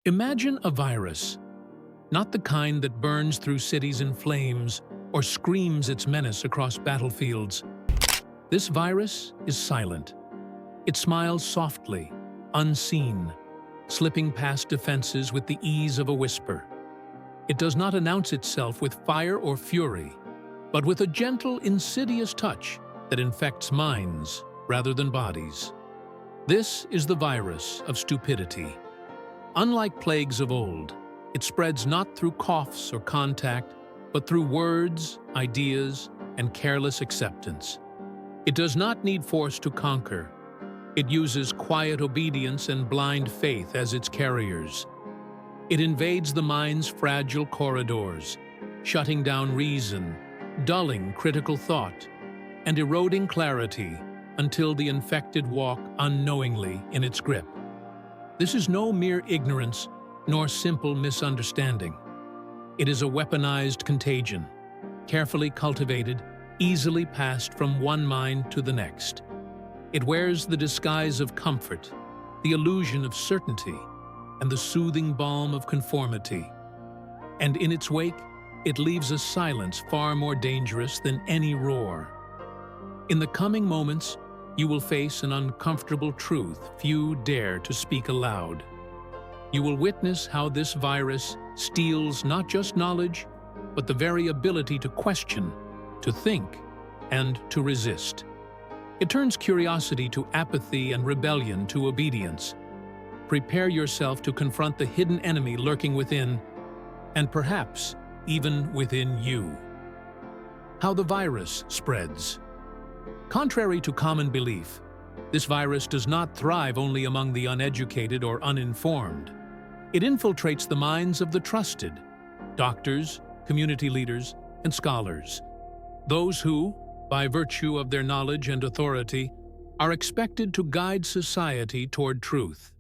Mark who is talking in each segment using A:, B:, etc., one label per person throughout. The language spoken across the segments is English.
A: Imagine a virus, not the kind that burns through cities in flames or screams its menace across battlefields. This virus is silent. It smiles softly, unseen, slipping past defenses with the ease of a whisper. It does not announce itself with fire or fury, but with a gentle, insidious touch that infects minds rather than bodies. This is the virus of stupidity. Unlike plagues of old, it spreads not through coughs or contact, but through words, ideas, and careless acceptance. It does not need force to conquer. It uses quiet obedience and blind faith as its carriers. It invades the mind's fragile corridors, shutting down reason, dulling critical thought, and eroding clarity until the infected walk unknowingly in its grip. This is no mere ignorance nor simple misunderstanding. It is a weaponized contagion, carefully cultivated, easily passed from one mind to the next. It wears the disguise of comfort, the illusion of certainty, and the soothing balm of conformity. And in its wake, it leaves a silence far more dangerous than any roar. In the coming moments, you will face an uncomfortable truth few dare to speak aloud. You will witness how this virus steals not just knowledge, but the very ability to question, to think, and to resist. It turns curiosity to apathy and rebellion to obedience. Prepare yourself to confront the hidden enemy lurking within, and perhaps even within you. How the virus spreads. Contrary to common belief, this virus does not thrive only among the uneducated or uninformed. It infiltrates the minds of the trusted, doctors, community leaders, and scholars, those who, by virtue of their knowledge and authority, are expected to guide society toward truth.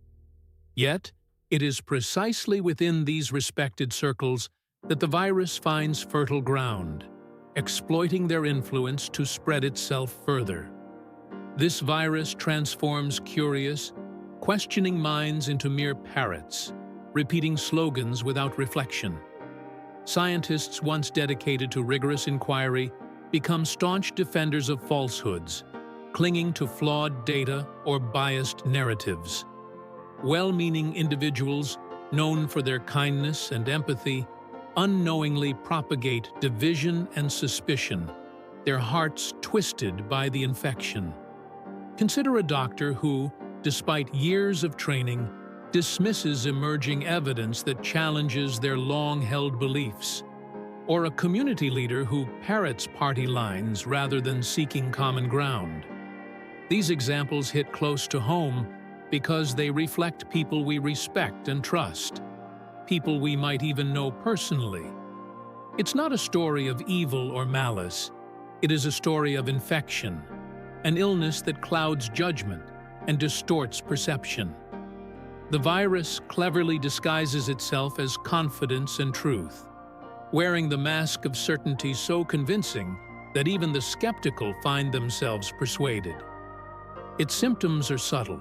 A: Yet, it is precisely within these respected circles that the virus finds fertile ground, exploiting their influence to spread itself further. This virus transforms curious, questioning minds into mere parrots, repeating slogans without reflection. Scientists once dedicated to rigorous inquiry become staunch defenders of falsehoods, clinging to flawed data or biased narratives. Well-meaning individuals, known for their kindness and empathy, unknowingly propagate division and suspicion, their hearts twisted by the infection. Consider a doctor who, despite years of training, dismisses emerging evidence that challenges their long-held beliefs, or a community leader who parrots party lines rather than seeking common ground. These examples hit close to home because they reflect people we respect and trust, people we might even know personally. It's not a story of evil or malice. It is a story of infection, an illness that clouds judgment and distorts perception. The virus cleverly disguises itself as confidence and truth, wearing the mask of certainty so convincing that even the skeptical find themselves persuaded. Its symptoms are subtle: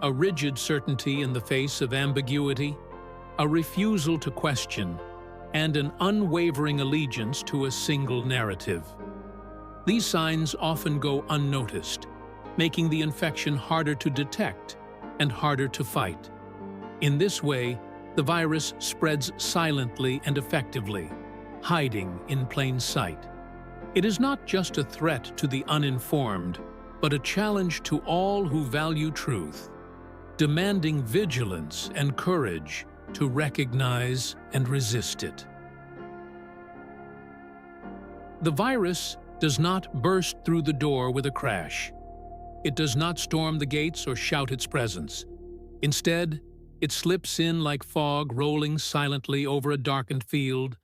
A: a rigid certainty in the face of ambiguity, a refusal to question, and an unwavering allegiance to a single narrative. These signs often go unnoticed, making the infection harder to detect and harder to fight. In this way, the virus spreads silently and effectively, hiding in plain sight. It is not just a threat to the uninformed, but a challenge to all who value truth, demanding vigilance and courage to recognize and resist it. The virus does not burst through the door with a crash. It does not storm the gates or shout its presence. Instead, it slips in like fog rolling silently over a darkened field,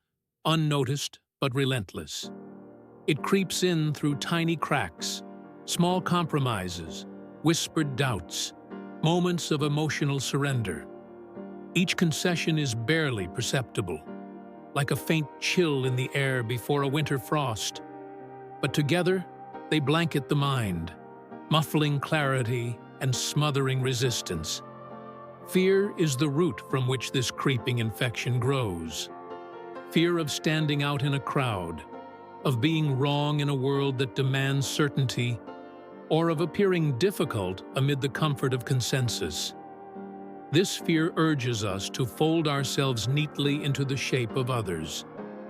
A: unnoticed but relentless. It creeps in through tiny cracks, small compromises, whispered doubts, moments of emotional surrender. Each concession is barely perceptible, like a faint chill in the air before a winter frost. But together, they blanket the mind, muffling clarity and smothering resistance. Fear is the root from which this creeping infection grows. Fear of standing out in a crowd, of being wrong in a world that demands certainty, or of appearing difficult amid the comfort of consensus. This fear urges us to fold ourselves neatly into the shape of others,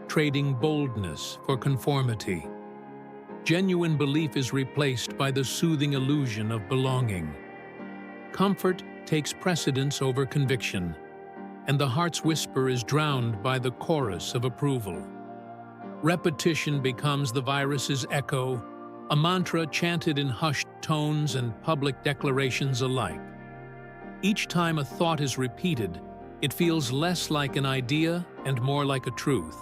A: trading boldness for conformity. Genuine belief is replaced by the soothing illusion of belonging. Comfort takes precedence over conviction, and the heart's whisper is drowned by the chorus of approval. Repetition becomes the virus's echo, a mantra chanted in hushed tones and public declarations alike. Each time a thought is repeated, it feels less like an idea and more like a truth.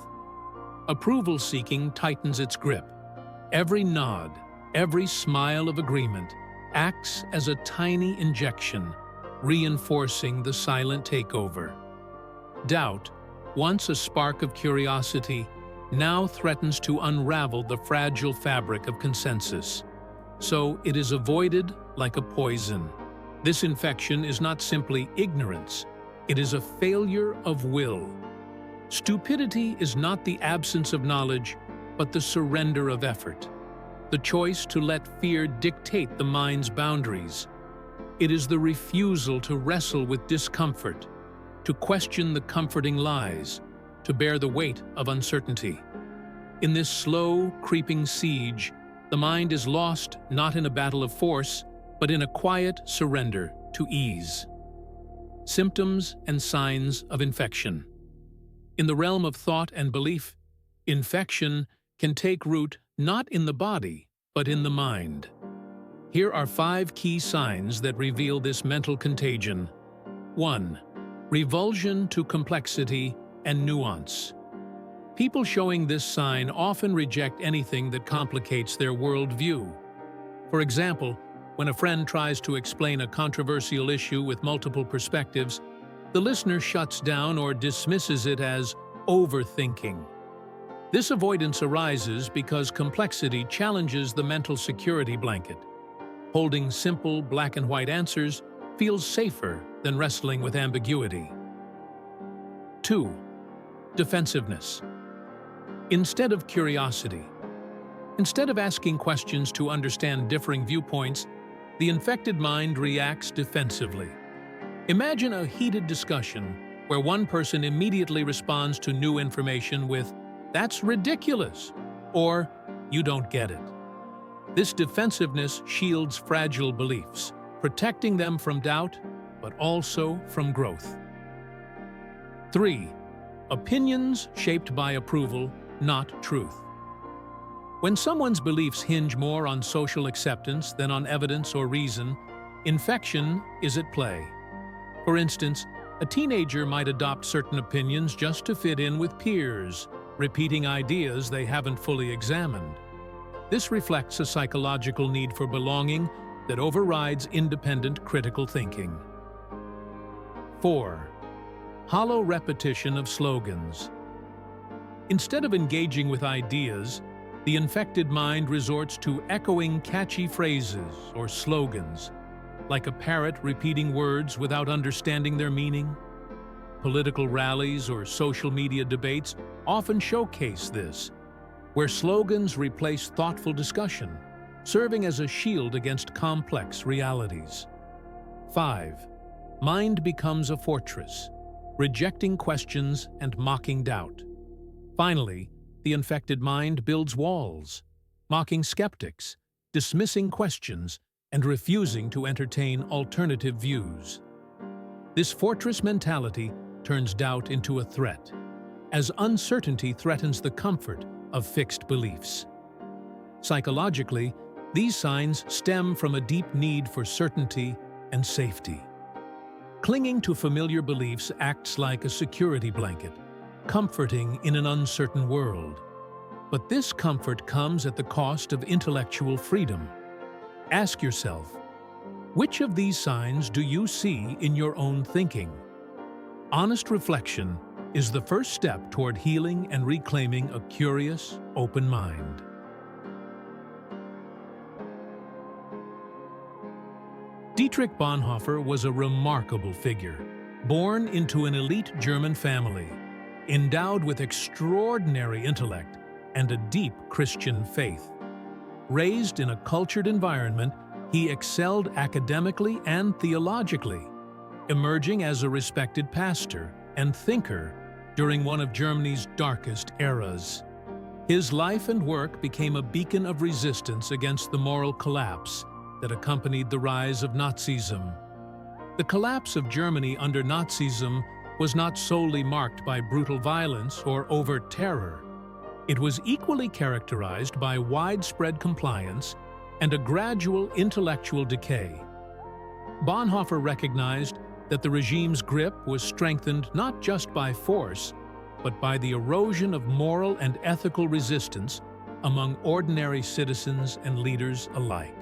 A: Approval-seeking tightens its grip. Every nod, every smile of agreement acts as a tiny injection, reinforcing the silent takeover. Doubt, once a spark of curiosity, now threatens to unravel the fragile fabric of consensus. So it is avoided like a poison. This infection is not simply ignorance, it is a failure of will. Stupidity is not the absence of knowledge, but the surrender of effort. The choice to let fear dictate the mind's boundaries. It is the refusal to wrestle with discomfort, to question the comforting lies, to bear the weight of uncertainty. In this slow, creeping siege, the mind is lost not in a battle of force, but in a quiet surrender to ease. Symptoms and signs of infection. In the realm of thought and belief, infection can take root not in the body, but in the mind. Here are 5 key signs that reveal this mental contagion. 1. Revulsion to complexity and nuance. People showing this sign often reject anything that complicates their worldview. For example, when a friend tries to explain a controversial issue with multiple perspectives, the listener shuts down or dismisses it as overthinking. This avoidance arises because complexity challenges the mental security blanket. Holding simple black and white answers feels safer than wrestling with ambiguity. 2. Defensiveness. Instead of curiosity. Instead of asking questions to understand differing viewpoints, the infected mind reacts defensively. Imagine a heated discussion where one person immediately responds to new information with, "That's ridiculous," or "You don't get it." This defensiveness shields fragile beliefs, protecting them from doubt, but also from growth. 3. Opinions shaped by approval, not truth. When someone's beliefs hinge more on social acceptance than on evidence or reason, infection is at play. For instance, a teenager might adopt certain opinions just to fit in with peers, repeating ideas they haven't fully examined. This reflects a psychological need for belonging that overrides independent critical thinking. 4. Hollow repetition of slogans. Instead of engaging with ideas, the infected mind resorts to echoing catchy phrases or slogans, like a parrot repeating words without understanding their meaning. Political rallies or social media debates often showcase this, where slogans replace thoughtful discussion, serving as a shield against complex realities. 5. Mind becomes a fortress, rejecting questions and mocking doubt. Finally, the infected mind builds walls, mocking skeptics, dismissing questions, and refusing to entertain alternative views. This fortress mentality turns doubt into a threat, as uncertainty threatens the comfort of fixed beliefs. Psychologically, these signs stem from a deep need for certainty and safety. Clinging to familiar beliefs acts like a security blanket, comforting in an uncertain world. But this comfort comes at the cost of intellectual freedom. Ask yourself, which of these signs do you see in your own thinking? Honest reflection is the first step toward healing and reclaiming a curious, open mind. Dietrich Dietrich Bonhoeffer was a remarkable figure, born into an elite German family, endowed with extraordinary intellect and a deep Christian faith. Raised in a cultured environment, he excelled academically and theologically, emerging as a respected pastor and thinker during one of Germany's darkest eras. His life and work became a beacon of resistance against the moral collapse that accompanied the rise of Nazism. The collapse of Germany under Nazism was not solely marked by brutal violence or overt terror. It was equally characterized by widespread compliance and a gradual intellectual decay. Bonhoeffer recognized that the regime's grip was strengthened not just by force, but by the erosion of moral and ethical resistance among ordinary citizens and leaders alike.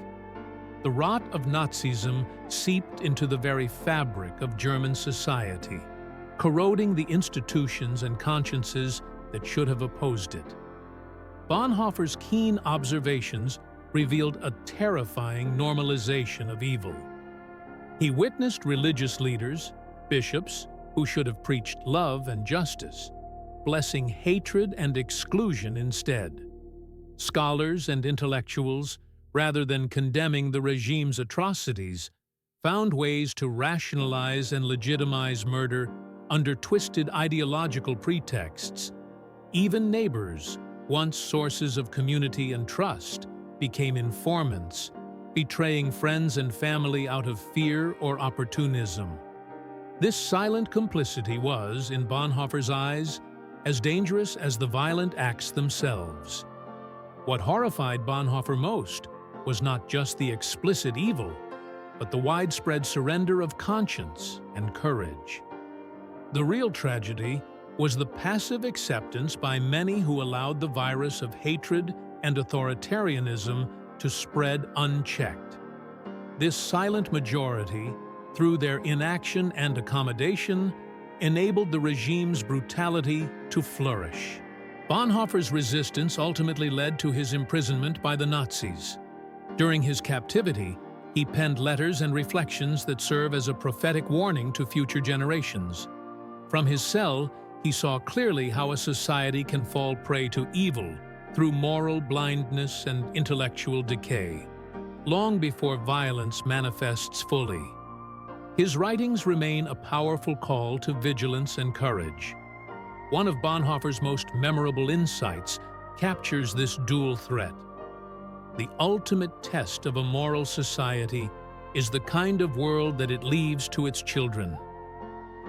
A: The rot of Nazism seeped into the very fabric of German society, corroding the institutions and consciences that should have opposed it. Bonhoeffer's keen observations revealed a terrifying normalization of evil. He witnessed religious leaders, bishops, who should have preached love and justice, blessing hatred and exclusion instead. Scholars and intellectuals, rather than condemning the regime's atrocities, found ways to rationalize and legitimize murder under twisted ideological pretexts. Even neighbors, once sources of community and trust, became informants, betraying friends and family out of fear or opportunism. This silent complicity was, in Bonhoeffer's eyes, as dangerous as the violent acts themselves. What horrified Bonhoeffer most was not just the explicit evil, but the widespread surrender of conscience and courage. The real tragedy was the passive acceptance by many who allowed the virus of hatred and authoritarianism to spread unchecked. This silent majority, through their inaction and accommodation, enabled the regime's brutality to flourish. Bonhoeffer's resistance ultimately led to his imprisonment by the Nazis. During his captivity, he penned letters and reflections that serve as a prophetic warning to future generations. From his cell, he saw clearly how a society can fall prey to evil through moral blindness and intellectual decay, long before violence manifests fully. His writings remain a powerful call to vigilance and courage. One of Bonhoeffer's most memorable insights captures this dual threat. The ultimate test of a moral society is the kind of world that it leaves to its children.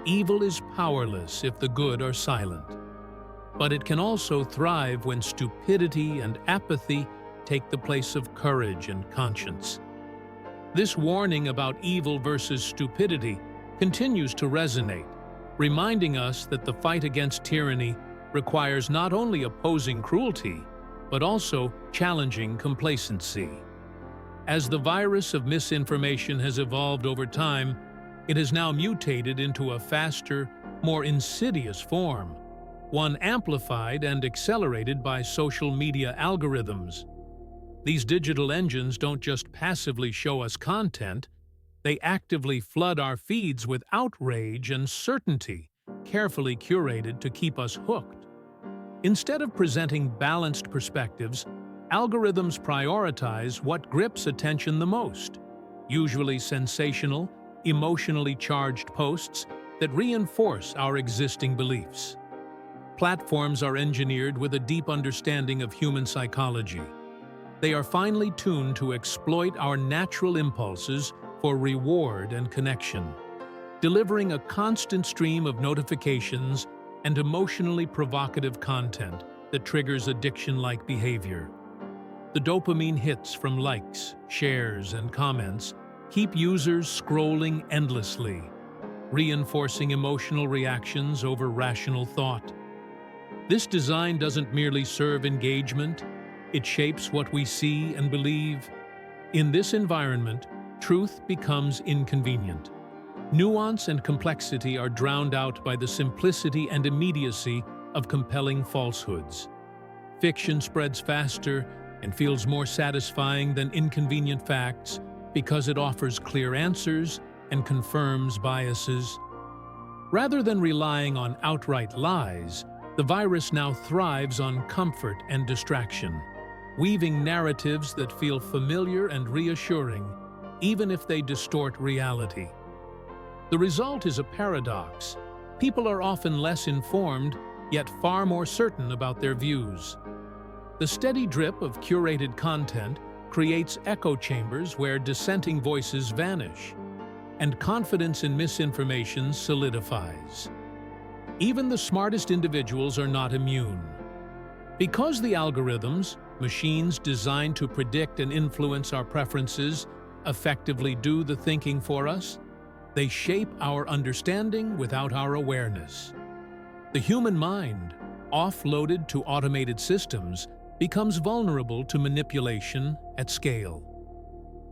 A: Evil is powerless if the good are silent, but it can also thrive when stupidity and apathy take the place of courage and conscience. This warning about evil versus stupidity continues to resonate, reminding us that the fight against tyranny requires not only opposing cruelty, but also challenging complacency. As the virus of misinformation has evolved over time, it has now mutated into a faster, more insidious form, one amplified and accelerated by social media algorithms. These digital engines don't just passively show us content, they actively flood our feeds with outrage and certainty, carefully curated to keep us hooked. Instead of presenting balanced perspectives, algorithms prioritize what grips attention the most, usually sensational, emotionally charged posts that reinforce our existing beliefs. Platforms are engineered with a deep understanding of human psychology. They are finely tuned to exploit our natural impulses for reward and connection, delivering a constant stream of notifications and emotionally provocative content that triggers addiction-like behavior. The dopamine hits from likes, shares, and comments keep users scrolling endlessly, reinforcing emotional reactions over rational thought. This design doesn't merely serve engagement, it shapes what we see and believe. In this environment, truth becomes inconvenient. Nuance and complexity are drowned out by the simplicity and immediacy of compelling falsehoods. Fiction spreads faster and feels more satisfying than inconvenient facts, because it offers clear answers and confirms biases. Rather than relying on outright lies, the virus now thrives on comfort and distraction, weaving narratives that feel familiar and reassuring, even if they distort reality. The result is a paradox. People are often less informed, yet far more certain about their views. The steady drip of curated content creates echo chambers where dissenting voices vanish, and confidence in misinformation solidifies. Even the smartest individuals are not immune. Because the algorithms, machines designed to predict and influence our preferences, effectively do the thinking for us, they shape our understanding without our awareness. The human mind, offloaded to automated systems, becomes vulnerable to manipulation at scale.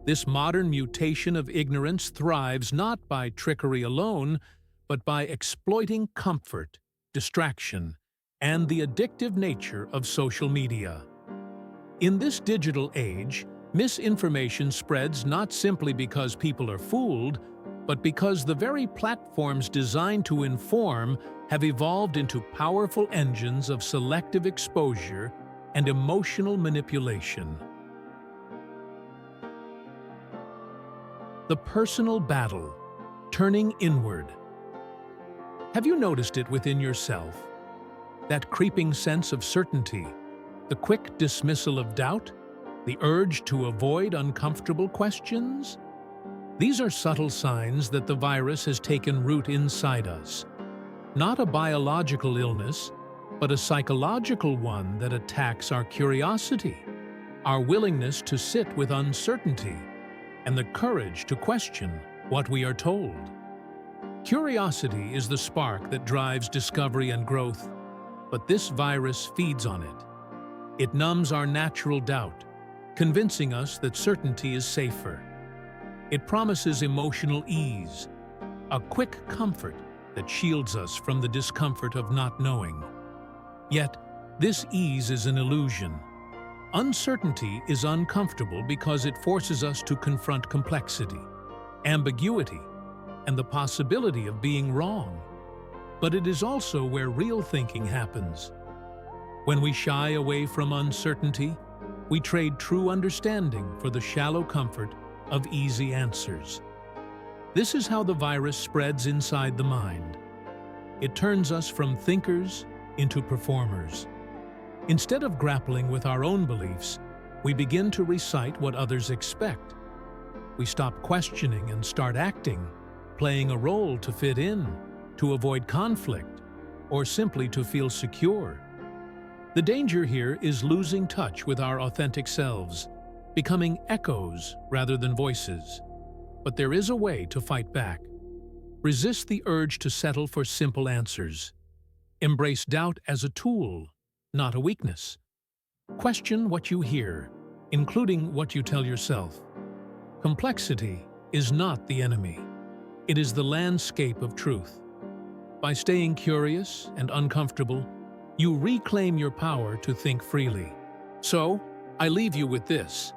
A: This modern mutation of ignorance thrives not by trickery alone, but by exploiting comfort, distraction, and the addictive nature of social media. In this digital age, misinformation spreads not simply because people are fooled, but because the very platforms designed to inform have evolved into powerful engines of selective exposure and emotional manipulation. The personal battle, turning inward. Have you noticed it within yourself? That creeping sense of certainty, the quick dismissal of doubt, the urge to avoid uncomfortable questions? These are subtle signs that the virus has taken root inside us. Not a biological illness, but a psychological one that attacks our curiosity, our willingness to sit with uncertainty, and the courage to question what we are told. Curiosity is the spark that drives discovery and growth, but this virus feeds on it. It numbs our natural doubt, convincing us that certainty is safer. It promises emotional ease, a quick comfort that shields us from the discomfort of not knowing. Yet, this ease is an illusion. Uncertainty is uncomfortable because it forces us to confront complexity, ambiguity, and the possibility of being wrong. But it is also where real thinking happens. When we shy away from uncertainty, we trade true understanding for the shallow comfort of easy answers. This is how the virus spreads inside the mind. It turns us from thinkers into performers. Instead of grappling with our own beliefs, we begin to recite what others expect. We stop questioning and start acting, playing a role to fit in, to avoid conflict, or simply to feel secure. The danger here is losing touch with our authentic selves, becoming echoes rather than voices. But there is a way to fight back. Resist the urge to settle for simple answers. Embrace doubt as a tool, not a weakness. Question what you hear, including what you tell yourself. Complexity is not the enemy. It is the landscape of truth. By staying curious and uncomfortable, you reclaim your power to think freely. So, I leave you with this.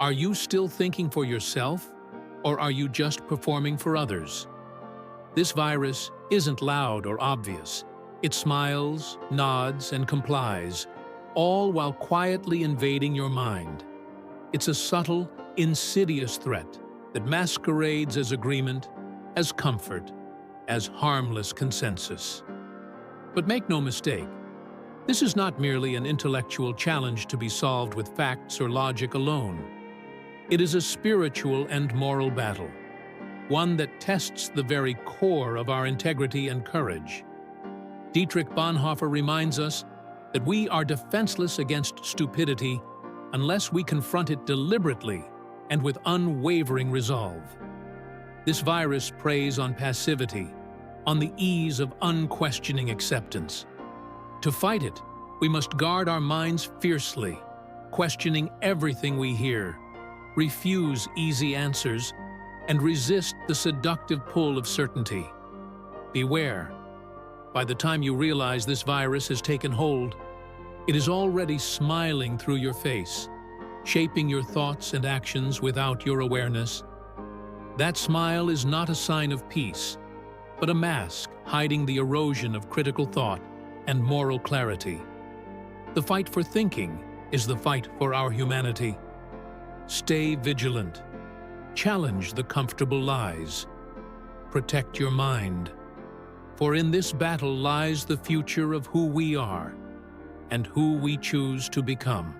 A: Are you still thinking for yourself, or are you just performing for others? This virus isn't loud or obvious. It smiles, nods, and complies, all while quietly invading your mind. It's a subtle, insidious threat that masquerades as agreement, as comfort, as harmless consensus. But make no mistake, this is not merely an intellectual challenge to be solved with facts or logic alone. It is a spiritual and moral battle, one that tests the very core of our integrity and courage. Dietrich Bonhoeffer reminds us that we are defenseless against stupidity unless we confront it deliberately and with unwavering resolve. This virus preys on passivity, on the ease of unquestioning acceptance. To fight it, we must guard our minds fiercely, questioning everything we hear, refuse easy answers, and resist the seductive pull of certainty. Beware. By the time you realize this virus has taken hold, it is already smiling through your face, shaping your thoughts and actions without your awareness. That smile is not a sign of peace, but a mask hiding the erosion of critical thought and moral clarity. The fight for thinking is the fight for our humanity. Stay vigilant. Challenge the comfortable lies. Protect your mind. For in this battle lies the future of who we are and who we choose to become.